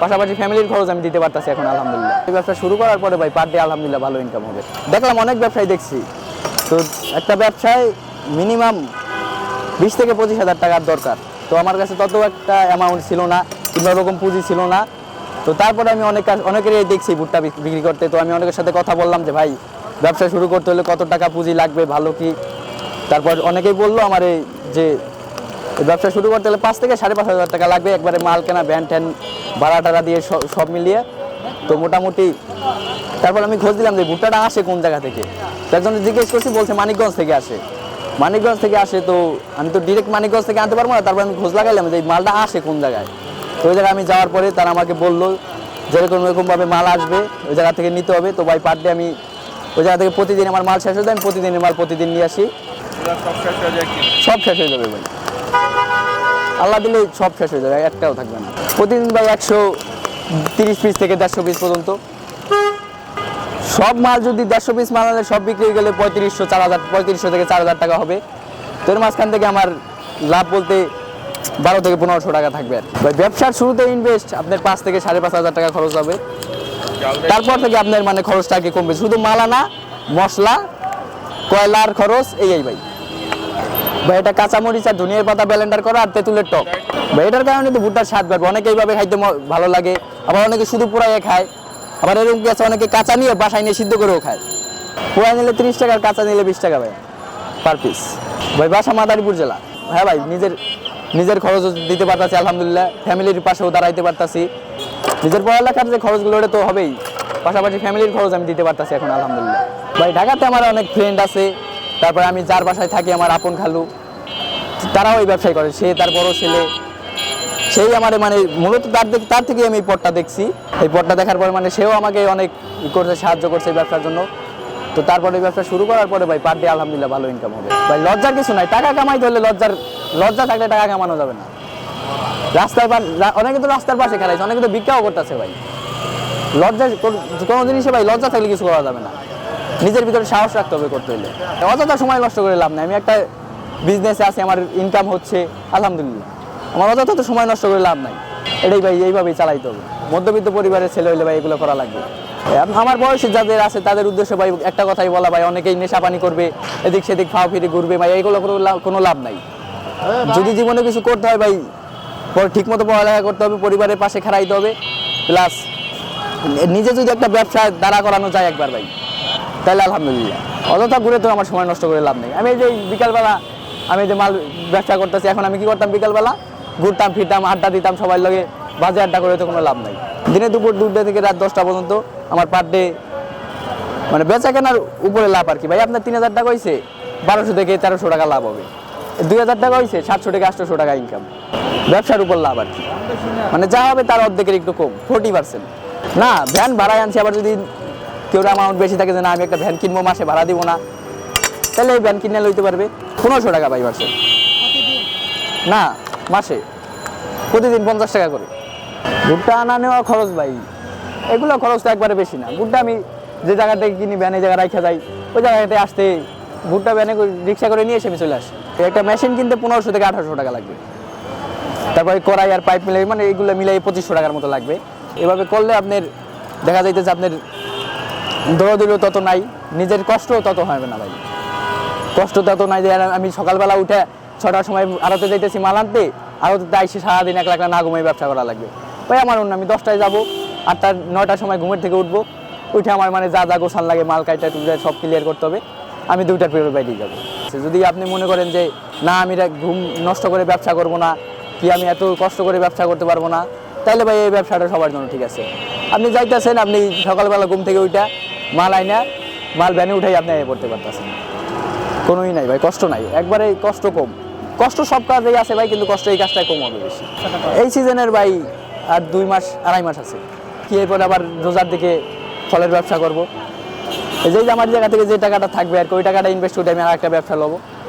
পাশাপাশি ফ্যামিলির খরচ আমি দিতে পারতাছি এখন আলহামদুলিল্লাহ। এই ব্যবসা শুরু করার পরে ভাই পার ডে আলহামদুলিল্লাহ ভালো ইনকাম হবে। দেখলাম অনেক ব্যবসায়ী দেখছি, তো একটা ব্যবসায় মিনিমাম 20 থেকে 25 হাজার টাকার দরকার। তো আমার কাছে তত একটা অ্যামাউন্ট ছিল না কিংবা ওরকম পুঁজি ছিল না। তো তারপরে আমি অনেকেরই দেখছি ভুট্টা বিক্রি করতে। তো আমি অনেকের সাথে কথা বললাম যে ভাই ব্যবসা শুরু করতে হলে কত টাকা পুঁজি লাগবে, ভালো কি। তারপর অনেকেই বললো আমার এই যে ব্যবসা শুরু করতে হলে 5 থেকে 5.5 হাজার টাকা লাগবে, একবারে মাল কেনা, ভ্যান ট্যান ভাড়া টাড়া দিয়ে সব মিলিয়ে। তো মোটামুটি তারপর আমি খোঁজ দিলাম যে ভুট্টাটা আসে কোন জায়গা থেকে। তার জন্য জিজ্ঞেস করছি, বলছে মানিকগঞ্জ থেকে আসে। মানিকগঞ্জ থেকে আসে, তো আমি তো ডিরেক্ট মানিকগঞ্জ থেকে আনতে পারবো না। তারপর আমি খোঁজ লাগাইলাম যে এই মালটা আসে কোন জায়গায়। তো ওই জায়গায় আমি যাওয়ার পরে তারা আমাকে বললো যেরকম এরকমভাবে মাল আসবে ওই জায়গা থেকে নিতে হবে। তো ভাই পার ডে আমি ওই জায়গা থেকে প্রতিদিন আমার মাল শেষ হয়ে যায়, আমি প্রতিদিনের মাল প্রতিদিন নিয়ে আসি। সব শেষ হয়ে যাবে ভাই, আল্লাহ দিলে সব শেষ হয়ে যাবে, একটাও থাকবে না। প্রতিদিন ভাই 130 পিস থেকে 150 পিস পর্যন্ত। সব মাল যদি 150 পিস মাল আনলে সব বিক্রি হয়ে গেলে 3500 থেকে 4000 টাকা হবে। তো এর মাঝখান থেকে আমার লাভ বলতে 12 থেকে 1500 টাকা থাকবে। আর ভাই ব্যবসার শুরুতে ইনভেস্ট আপনার 5 থেকে 5.5 হাজার টাকা খরচ হবে। তারপর থেকে আপনার মানে খরচটা কি কমবে, শুধু মাল আনা, মশলা, কয়লার খরচ, এই ভাই। ভাই এটা কাঁচামরিচ আর ধনিয়ার পাতা ব্লেন্ডার করা আর তেঁতুলের টক। ভাই এটার কারণে তো ভুট্টার স্বাদ বাড়বে। অনেকে এইভাবে খাইতে ভালো লাগে, আবার অনেকে শুধু পোড়াইয়ে খায়। আবার এরকম কি আছে, অনেকে কাঁচা নিয়ে বাসায় নিয়ে সিদ্ধ করেও খায়। পোড়াই নিলে 30 টাকা, কাঁচা নিলে 20 টাকা ভাই পার পিস। ভাই বাসা মাদারীপুর জেলা। হ্যাঁ ভাই, নিজের খরচ দিতে পারতাছি আলহামদুলিল্লাহ, ফ্যামিলির পাশেও দাঁড়াইতে পারতাছি। নিজের পড়ালেখার যে খরচগুলো ওটা তো হবেই, পাশাপাশি ফ্যামিলির খরচ আমি দিতে পারতাছি এখন আলহামদুলিল্লাহ। ভাই ঢাকাতে আমার অনেক ফ্রেন্ড আছে, তারপরে আমি যার বাসায় থাকি আমার আপন খালু, তারাও এই ব্যবসায় করে। সে তার বড় ছেলে, সেই আমার মানে মূলত তার থেকে আমি এই পথটা দেখছি। এই পথটা দেখার পরে মানে সেও আমাকে অনেক করছে, সাহায্য করছে এই ব্যবসার জন্য। তো তারপরে এই ব্যবসা শুরু করার পরে ভাই পার ডে আলহামদুলিল্লাহ ভালো ইনকাম হবে। ভাই লজ্জার কিছু নাই, টাকা কামাইতে হলে লজ্জা থাকলে টাকা কামানো যাবে না। অনেকে তো রাস্তার পাশে খেলাইছে, অনেকে তো ভিক্ষাও করতেছে ভাই। লজ্জা কোনো জিনিসে ভাই লজ্জা থাকলে কিছু করা যাবে না, নিজের ভিতরে সাহস রাখতে হবে করতে হলে। অযথা সময় নষ্ট করে লাভ নাই। আমি একটা বিজনেসে আছি, আমার ইনকাম হচ্ছে আলহামদুলিল্লাহ, আমার অযথা তো সময় নষ্ট করে লাভ নাই। এটাই ভাই এইভাবেই চালাইতে হবে। মধ্যবিত্ত পরিবারের ছেলে হইলে ভাই এগুলো করা লাগবে। আমার বয়সে যাদের আছে তাদের উদ্দেশ্যে ভাই একটা কথাই বলা, ভাই অনেকেই নেশাপানি করবে, এদিক সেদিক ফাও ফিরে ঘুরবে, ভাই এইগুলো কোনো লাভ নাই। যদি জীবনে কিছু করতে হয় ভাই ঠিক মতো পড়ালেখা করতে হবে, পরিবারের পাশে খাড়াইতে হবে, প্লাস নিজে যদি একটা ব্যবসা দাঁড়া করানো যায় একবার ভাই, তাহলে আলহামদুলিল্লাহ। অযথা ঘুরে তো আমার সময় নষ্ট করে লাভ নেই। আমি এই যে বিকালবেলা আমি যে মাল ব্যবসা করতেছি, এখন আমি কি করতাম, বিকালবেলা ঘুরতাম ফিরতাম, আড্ডা দিতাম সবার লগে, বাজে আড্ডা করে তো কোনো লাভ নাই। দিনে দুপুর 2টা থেকে রাত 10টা পর্যন্ত আমার পার ডে মানে বেচা কেনার উপরে লাভ আর কি। ভাই আপনার 3000 টাকা হয়েছে, 1200 থেকে 1300 টাকা লাভ হবে। 2000 টাকা হয়েছে, 700 থেকে 800 টাকা ইনকাম। ব্যবসার উপর লাভ আর কি, মানে যা হবে তার অর্ধেকের একটু কম, 40%। না ভ্যান ভাড়ায় আনছি, আবার যদি কেউ অ্যামাউন্ট বেশি থাকে যে না আমি একটা ভ্যান কিনবো, মাসে ভাড়া দিব না, তাহলে এই ভ্যান কিনে লইতে পারবে 1500 টাকা ভাই মাসে। না মাসে প্রতিদিন 50 টাকা করে। ভুট্টা আনা নেওয়া খরচ ভাই, এগুলো খরচ তো একবারে বেশি না। ভুট্টা আমি যে জায়গা থেকে কিনি ভ্যানে জায়গা রাখা যাই, ওই জায়গাতে আসতে ভুট্টা ভ্যানে রিক্সা করে নিয়ে এসে আমি চলে আসি। একটা মেশিন কিনতে 1500 থেকে 1800 টাকা লাগবে। তারপরে কড়াই আর পাইপ মিলাই মানে এইগুলো মিলাই 2500 টাকার মতো লাগবে। এভাবে করলে আপনার দেখা যাইতেছে আপনার দৌড়াদৌড়িও তত নাই, নিজের কষ্টও তত হবে না ভাই। কষ্ট তত নাই যে আমি সকালবেলা উঠে 6টার সময় আড়তে যাইতেছি মাল আনতে, আড়তে আইসি সারাদিন 1 লাখ না ঘুমিয়ে ব্যবসা করা লাগবে ভাই। আমার অন্য আমি 10টায় যাবো, 8টা 9টার সময় ঘুমের থেকে উঠবো, উঠে আমার মানে যা গোছান লাগে মাল কাইটা টুটা সব ক্লিয়ার করতে হবে, আমি 2টার পরে বাইরে যাবো। যদি আপনি মনে করেন যে না আমি ঘুম নষ্ট করে ব্যবসা করবো না, কি আমি এত কষ্ট করে ব্যবসা করতে পারবো না, তাহলে ভাই এই ব্যবসাটা সবার জন্য ঠিক আছে। আপনি যাইতেছেন, আপনি সকালবেলা ঘুম থেকে ওইটা মাল আইনা মাল ভ্যানে উঠাই আপনি পড়তে পারতেছেন, কোনোই নাই ভাই, কষ্ট নাই, একবারে কষ্ট কম। কষ্ট সব কাজেই আছে ভাই, কিন্তু কষ্ট এই কাজটাই কম হবে বেশি। এই সিজনের ভাই আর 2 মাস 2.5 মাস আছে, কি এরপরে আবার রোজার দিকে ফলের ব্যবসা করবো। এই যে আমার জায়গা থেকে যে টাকাটা থাকবে আর ওই টাকাটা ইনভেস্ট করে আমি আর একটা ব্যবসা লবো।